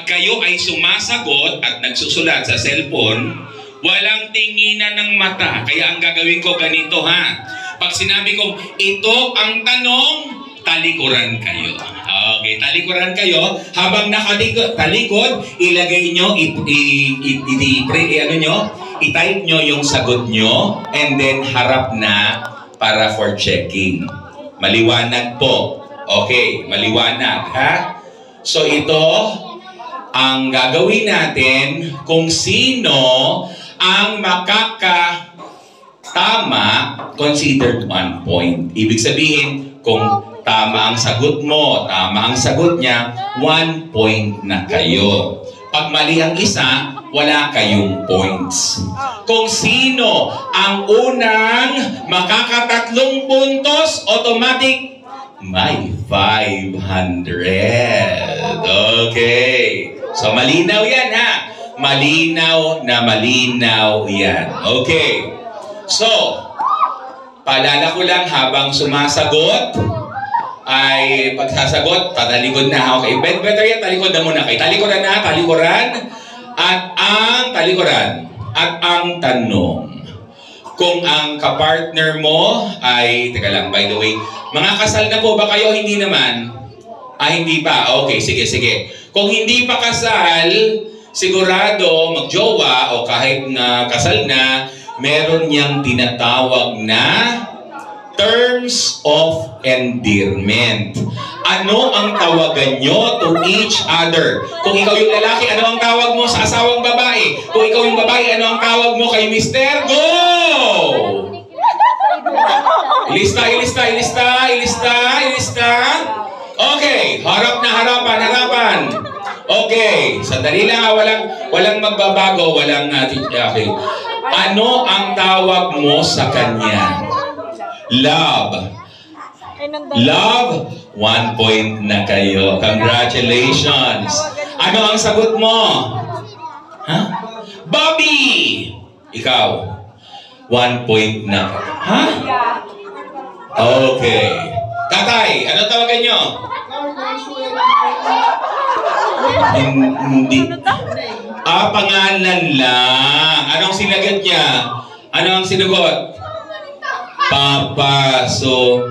Pag kayo ay sumasagot at nagsusulat sa cellphone, walang tinginan ng mata. Kaya ang gagawin ko ganito ha. Pag sinabi kong ito ang tanong, talikuran kayo. Okay, talikuran kayo. Habang nakatalikod, ilagay nyo, i-type nyo yung sagot nyo, and then harap na para for checking. Maliwanag po. Okay, maliwanag ha. So ito, ang gagawin natin kung sino ang makakatama, considered 1 point. Ibig sabihin, kung tama ang sagot mo, tama ang sagot niya, 1 point na kayo. Pag mali ang isa, wala kayong points. Kung sino ang unang makakatatlong puntos, automatic may 500. Okay. So, malinaw yan ha. Malinaw na malinaw yan. Okay. So, paalala ko lang habang sumasagot, ay pagsasagot, tatalikod na. Okay. Better yan, talikod na muna. Okay. Talikuran na, talikuran. At ang talikuran. At ang tanong. Kung ang kapartner mo ay, teka lang, by the way, mga kasal na po ba kayo? Hindi naman. Hindi pa. Okay, sige. Kung hindi pa kasal, sigurado magjowa o kahit na kasal na, meron niyang tinatawag na terms of endearment. Ano ang tawagan nyo to each other? Kung ikaw yung lalaki, ano ang tawag mo sa asawang babae? Kung ikaw yung babae, ano ang tawag mo kay Mr. Go! Ilista. Okay, harap na harapan. Okay, sandali lang ha, walang magbabago, walang okay. Ano ang tawag mo sa kanya? Love. Love, 1 point na kayo. Congratulations. Ano ang sagot mo? Ha? Bobby! Ikaw, 1 point na. Ha? Okay. Tatay, ano tawagan nyo? Hindi. Pangalan lang. Anong sinagot niya? Ano ang sinagot? Papa. So,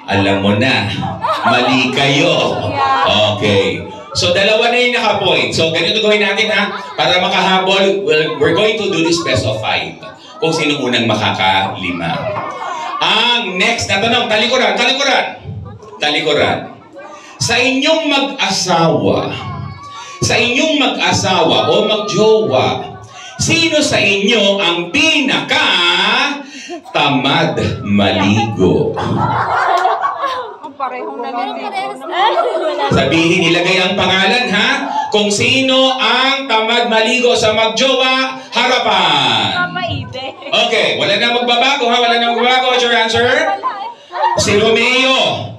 alam mo na. Mali kayo. Okay. So, dalawa na yung naka-point. So, ganito gawin natin ha. Para makahabol, we're going to do this best of 5. Kung sino unang makaka-5. Ang next na tanong, talikuran. Sa inyong mag-asawa o magjowa, sino sa inyo ang tamad maligo? Sabihin, ilagay ang pangalan ha. Kung sino ang tamad maligo sa magjowa, harapan. Okay, wala na magbabago ha. What's your answer? Si Romeo.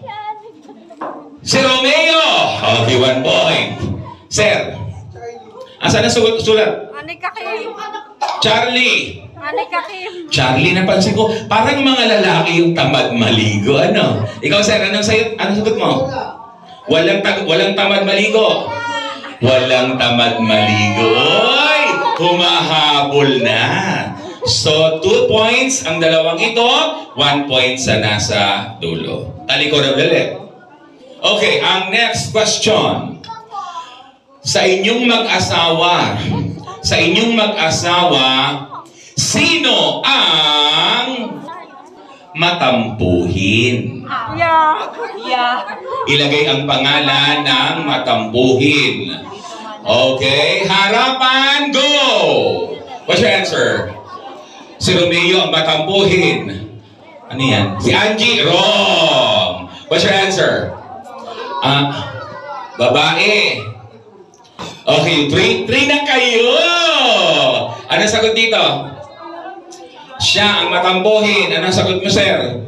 Okay, 1 point. Sir, asan na sulat? Charlie. Charlie, napansin ko, parang mga lalaki yung tamad maligo. Ano? Ikaw, sir, anong sagot mo? Walang tamad maligo. Walang tamad maligo. Oy! Humahabol na. So, 2 points ang dalawang ito, 1 point sa nasa dulo. Talikuran ulit. Okay, ang next question. Sa inyong mag-asawa, sino ang matampuhin? Ilagay ang pangalan ng matampuhin. Okay, harapan, go! What's your answer? Si Romeo ang matampuhin. Ano yan? Si Angie, wrong! What's your answer? Babae. Okay, 3 na kayo! Ano sagot dito? Siya ang matampuhin. Ano sagot mo, sir?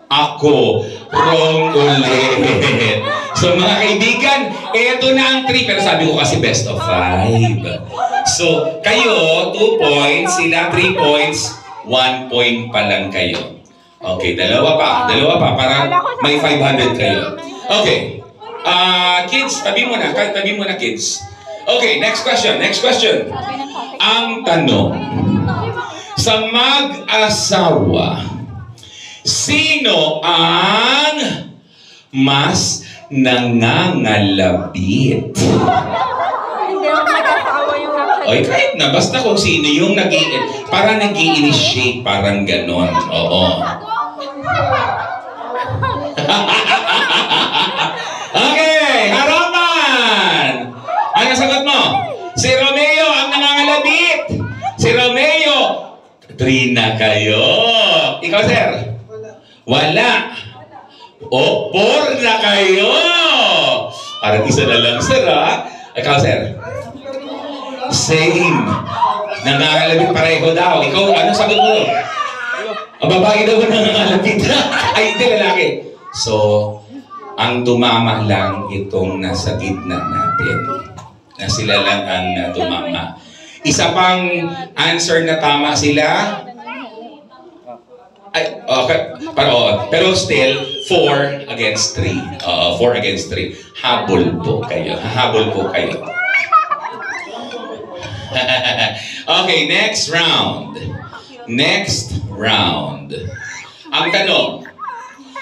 Ako. Wrong ulit. So, mga kaibigan, eto na ang 3. Pero sabi ko kasi best of 5. So, kayo, 2 points. Sila, 3 points. 1 point pa lang kayo. Okay, dalawa pa. Para may 500 kayo. Okay. Kids, tabi mo na. Tabi mo na, kids. Okay, next question. Next question. Ang tanong, sa mag-asawa, sino ang mas nangangalabit? Hindi ako mag-asawa yung nasa. Oy, kahit na, basta kung sino yung parang nag-i-initiate, parang ganon. Oo. Okay, harapan! Ano sagot mo? Si Romeo ang nangangalabit. Si Romeo. 3 na kayo. Ikaw, sir? Wala. O, 4 na kayo. Parang isa na lang, sir, ha? Ikaw, sir? Same. Nangangalabit pareho daw. Ikaw, ano sagot mo? Ang babae daw nangangalabit. Ay, hindi, lalaki. So, ang tumama lang itong nasa gitna natin. Na sila lang ang tumama. Isa pang answer na tama sila. Ay, okay. Pero still, 4 against 3. 4 against 3. Habol po kayo. Habol po kayo. Okay, next round. Next round. Ang tanong,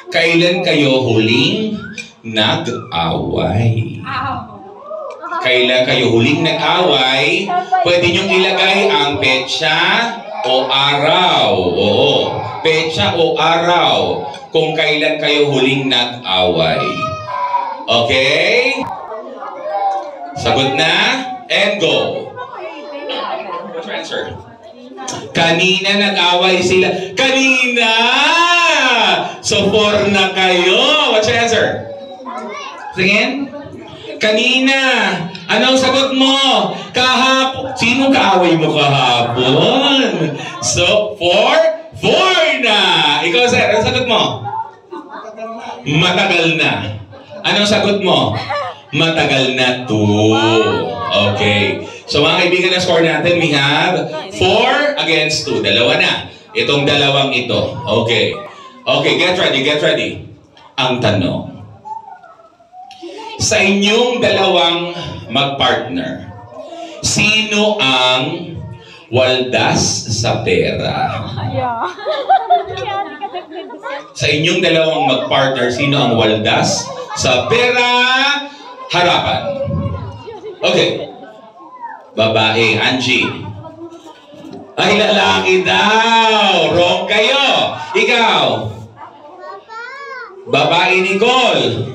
kailan kayo huling nag-away? Kailan kayo huling nag-away? Pwede niyong ilagay ang petsa o araw. Oo, petsa o araw kung kailan kayo huling nag-away. Okay? Sagot na? And go. What's your answer? Kanina nag-away sila. Kanina! So, 4 na kayo. What's your answer? Tingin? Kanina. Anong sagot mo? Kahapon. Sino kaaway mo kahapon? So, 4? 4 na! Ikaw, sir, anong sagot mo? Matagal na. Anong sagot mo? Matagal na 2. Okay. So mga kaibigan, na score natin, we have 4 against 2. Dalawa na. Itong dalawang ito. Okay. Okay, get ready, get ready. Ang tanong, sa inyong dalawang magpartner, sino ang waldas sa pera? Sa inyong dalawang magpartner, sino ang waldas sa pera? Harapan. Okay. Babae, Angie. Ay, lalaki daw. Wrong kayo. Ikaw. Babae, Nicole.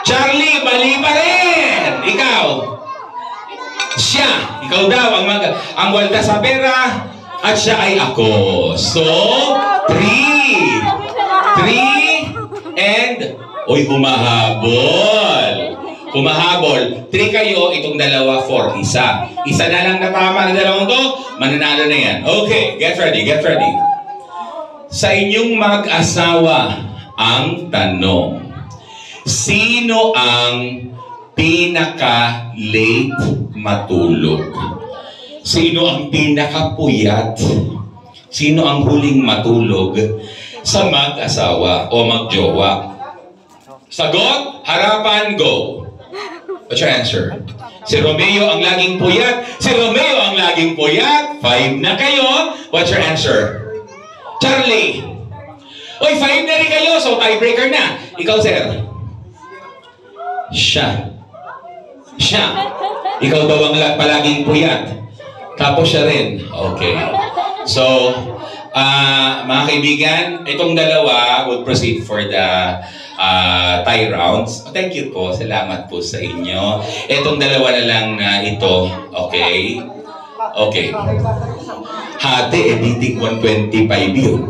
Charlie, mali pa rin. Ikaw. Siya. Ikaw daw ang walda sa pera. At siya ay ako. So, 3. 3 and, uy, humahabol. Humahabol. 3 kayo, itong dalawa, 4. Isa. Isa na lang na tama ng dalawang to, mananalo na yan. Okay, get ready, get ready. Sa inyong mag-asawa, ang tanong, sino ang pinaka-late matulog? Sino ang pinaka-puyat? Sino ang huling matulog sa mag-asawa o mag-jowa? Sagot, harapan, go. What's your answer? Si Romeo ang laging puyat. Si Romeo ang laging puyat. 5 na kayo. What's your answer? Charlie. Uy, 5 na rin kayo. So, tiebreaker na. Ikaw, sir. Siya. Siya. Ikaw daw ang palaging puyat. Tapos siya rin. Okay. So, mga kaibigan, itong dalawa will proceed for the tie rounds. Thank you po. Salamat po sa inyo. Itong dalawa na lang na ito. Okay? Okay. Hati, editing 125 yun.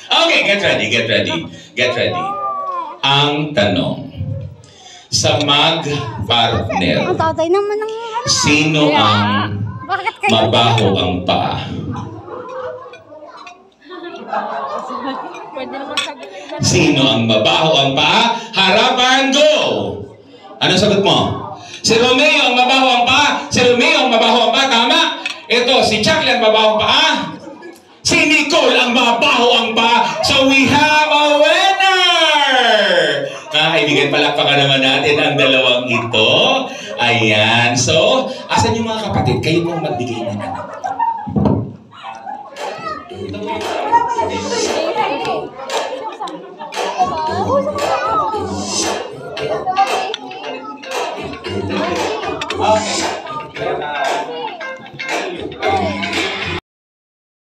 Okay, get ready, get ready. Get ready. Ang tanong, sa mag-partner, sino ang mabaho ang paa? Sino ang mabaho ang paa? Harapan, go! Anong sagot mo? Si Romeo ang mabaho ang paa. Si Romeo ang mabaho ang paa. Tama? Ito, si Charlie ang mabaho ang paa. Si Nicole ang mabaho ang paa. So we have a winner! kaibigan, palakpakan naman natin ang dalawang ito. Ayan. So, asan yung mga kapatid? Kayo pong magbigay ng anak. Okay.